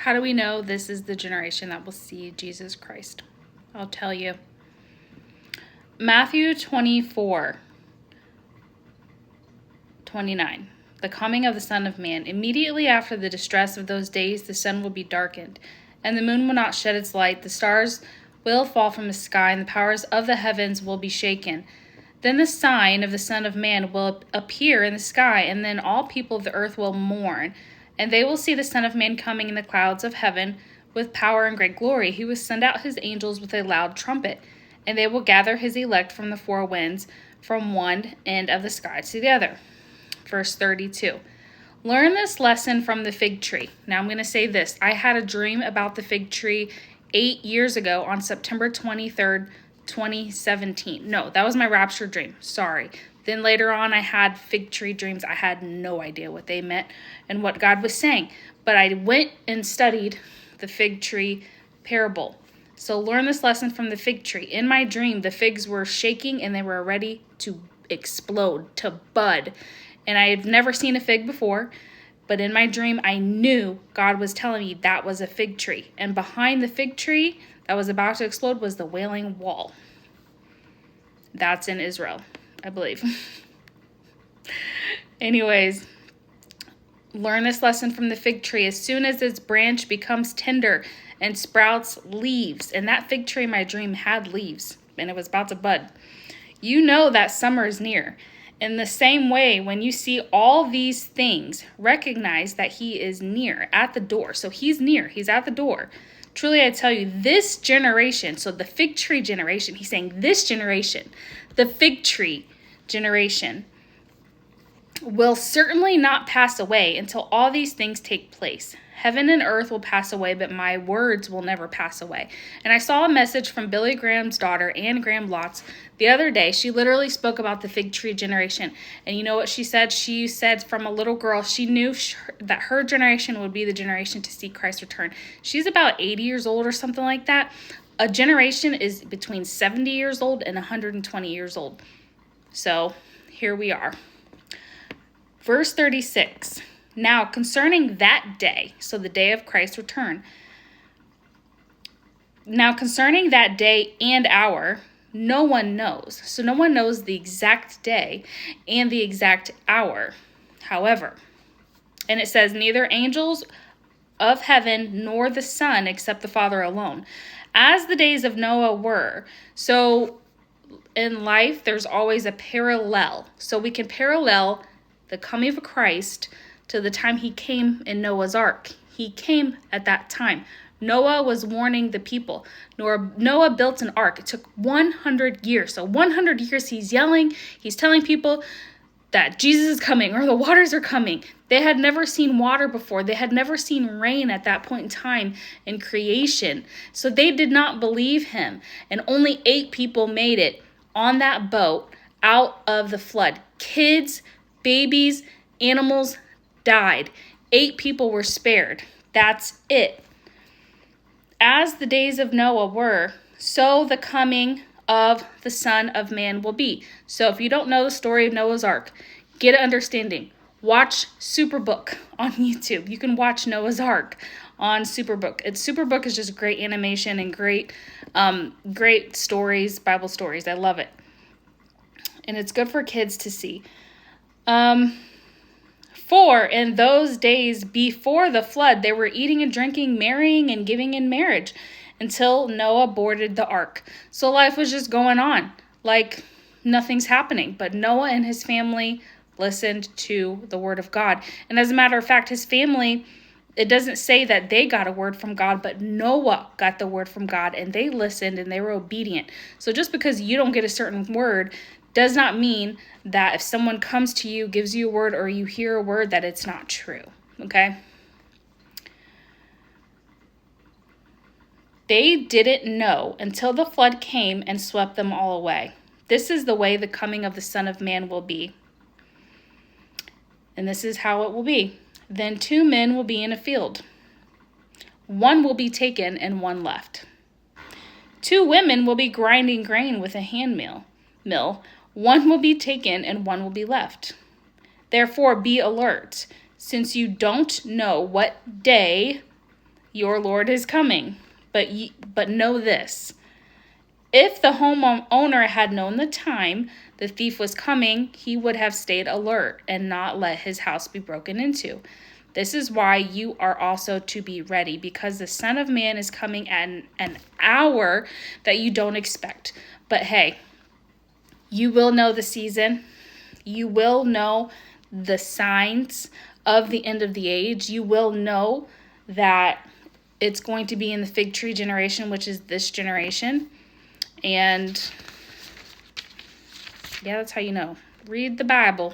How do we know this is the generation that will see Jesus Christ? I'll tell you. Matthew 24:29. The coming of the Son of Man. Immediately after the distress of those days, the sun will be darkened, and the moon will not shed its light. The stars will fall from the sky, and the powers of the heavens will be shaken. Then the sign of the Son of Man will appear in the sky, and then all people of the earth will mourn. And they will see the Son of Man coming in the clouds of heaven with power and great glory. He will send out his angels with a loud trumpet, and they will gather his elect from the four winds, from one end of the sky to the other. Verse 32. Learn this lesson from the fig tree. Now I'm going to say this. I had a dream about the fig tree 8 years ago on September 23rd, 2017. No, that was my rapture dream. Sorry. Then later on, I had fig tree dreams. I had no idea what they meant and what God was saying. But I went and studied the fig tree parable. So learn this lesson from the fig tree. In my dream, the figs were shaking and they were ready to explode, to bud. And I had never seen a fig before. But in my dream, I knew God was telling me that was a fig tree. And behind the fig tree that was about to explode was the Wailing Wall. That's in Israel, I believe. Anyways, learn this lesson from the fig tree. As soon as its branch becomes tender and sprouts leaves, and that fig tree in my dream had leaves, and it was about to bud, you know that summer is near. In the same way, when you see all these things, recognize that he is near, at the door. So he's near, he's at the door. Truly, I tell you, this generation, so the fig tree generation, he's saying this generation, the fig tree generation, will certainly not pass away until all these things take place. Heaven and earth will pass away, but my words will never pass away. And I saw a message from Billy Graham's daughter, Anne Graham Lotz, the other day. She literally spoke about the fig tree generation. And you know what she said? She said from a little girl, she knew that her generation would be the generation to see Christ return. She's about 80 years old or something like that. A generation is between 70 years old and 120 years old. So here we are. Verse 36. Now, concerning that day, so the day of Christ's return, now concerning that day and hour, no one knows. So no one knows the exact day and the exact hour. However, and it says, neither angels of heaven nor the Son except the Father alone, as the days of Noah were. So in life, there's always a parallel. So we can parallel the coming of Christ to the time he came in Noah's ark. He came at that time. Noah was warning the people. Noah built an ark. It took 100 years. So 100 years he's yelling. He's telling people that Jesus is coming or the waters are coming. They had never seen water before. They had never seen rain at that point in time in creation. So they did not believe him. And only 8 people made it on that boat out of the flood. Kids, babies, animals died. 8 people were spared. That's it. As the days of Noah were, so the coming of the Son of Man will be. So if you don't know the story of Noah's Ark, get an understanding. Watch Superbook on YouTube. You can watch Noah's Ark on Superbook. Superbook is just great animation and great stories, Bible stories. I love it. And it's good for kids to see. For in those days before the flood, they were eating and drinking, marrying and giving in marriage until Noah boarded the ark. So life was just going on like nothing's happening. But Noah and his family listened to the word of God. And as a matter of fact, his family, it doesn't say that they got a word from God, but Noah got the word from God and they listened and they were obedient. So just because you don't get a certain word does not mean that if someone comes to you, gives you a word, or you hear a word, that it's not true, okay? They didn't know until the flood came and swept them all away. This is the way the coming of the Son of Man will be. And this is how it will be. Then 2 men will be in a field. One will be taken and one left. 2 women will be grinding grain with a hand mill. One will be taken and one will be left. Therefore, be alert, since you don't know what day your Lord is coming. But know this. If the homeowner had known the time the thief was coming, he would have stayed alert and not let his house be broken into. This is why you are also to be ready, because the Son of Man is coming at an hour that you don't expect. But hey, you will know the season. You will know the signs of the end of the age. You will know that it's going to be in the fig tree generation, which is this generation. And yeah, that's how you know. Read the Bible.